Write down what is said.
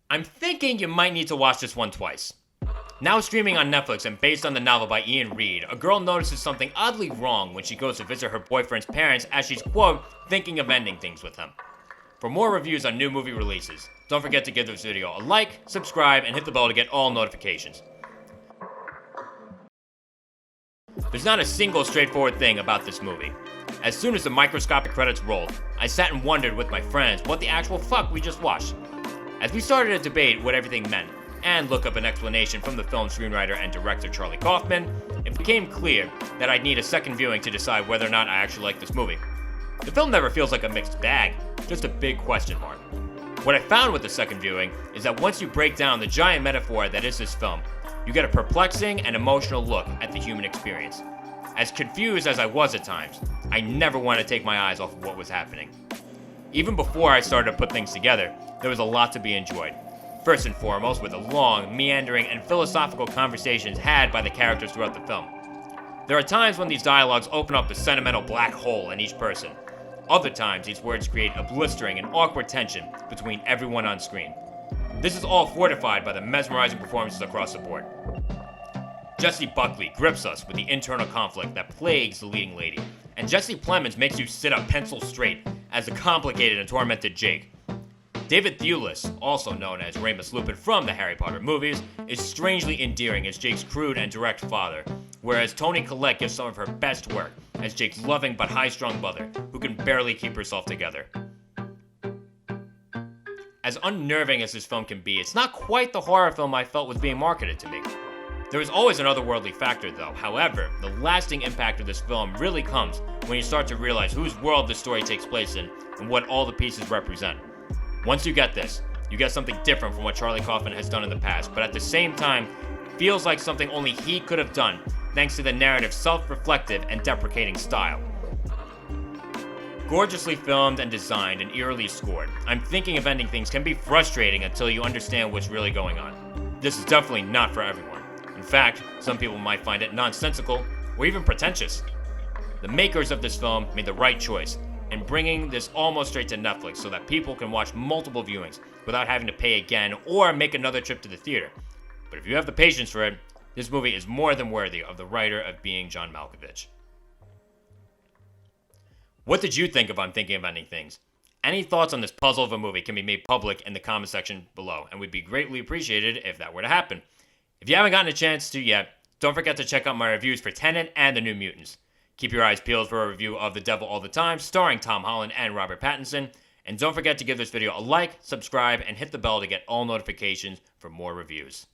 I'm thinking you might need to watch this one twice. Now streaming on Netflix and based on the novel by Ian Reid, a girl notices something oddly wrong when she goes to visit her boyfriend's parents as she's, quote, thinking of ending things with him. For more reviews on new movie releases, don't forget to give this video a like, subscribe, and hit the bell to get all notifications. There's not a single straightforward thing about this movie. As soon as the microscopic credits rolled, I sat and wondered with my friends what the actual fuck we just watched. As we started to debate what everything meant, and look up an explanation from the film's screenwriter and director Charlie Kaufman, it became clear that I'd need a second viewing to decide whether or not I actually like this movie. The film never feels like a mixed bag, just a big question mark. What I found with the second viewing is that once you break down the giant metaphor that is this film, you get a perplexing and emotional look at the human experience. As confused as I was at times, I never wanted to take my eyes off of what was happening. Even before I started to put things together, there was a lot to be enjoyed. First and foremost, with the long, meandering, and philosophical conversations had by the characters throughout the film. There are times when these dialogues open up a sentimental black hole in each person. Other times, these words create a blistering and awkward tension between everyone on screen. This is all fortified by the mesmerizing performances across the board. Jessie Buckley grips us with the internal conflict that plagues the leading lady, and Jessie Plemons makes you sit up pencil straight as the complicated and tormented Jake. David Thewlis, also known as Remus Lupin from the Harry Potter movies, is strangely endearing as Jake's crude and direct father, whereas Toni Collette gives some of her best work as Jake's loving but high-strung mother, who can barely keep herself together. As unnerving as this film can be, it's not quite the horror film I felt was being marketed to me. There is always an otherworldly factor though. However, the lasting impact of this film really comes when you start to realize whose world the story takes place in and what all the pieces represent. Once you get this, you get something different from what Charlie Kaufman has done in the past, but at the same time, feels like something only he could have done thanks to the narrative's self-reflective and deprecating style. Gorgeously filmed and designed and eerily scored, I'm thinking of ending things can be frustrating until you understand what's really going on. This is definitely not for everyone. In fact, some people might find it nonsensical or even pretentious. The makers of this film made the right choice in bringing this almost straight to Netflix so that people can watch multiple viewings without having to pay again or make another trip to the theater. But if you have the patience for it, this movie is more than worthy of the writer of being John Malkovich. What did you think of I'm Thinking of Ending Things? Any thoughts on this puzzle of a movie can be made public in the comment section below, and would be greatly appreciated if that were to happen. If you haven't gotten a chance to yet, don't forget to check out my reviews for Tenet and The New Mutants. Keep your eyes peeled for a review of The Devil All the Time, starring Tom Holland and Robert Pattinson. And don't forget to give this video a like, subscribe, and hit the bell to get all notifications for more reviews.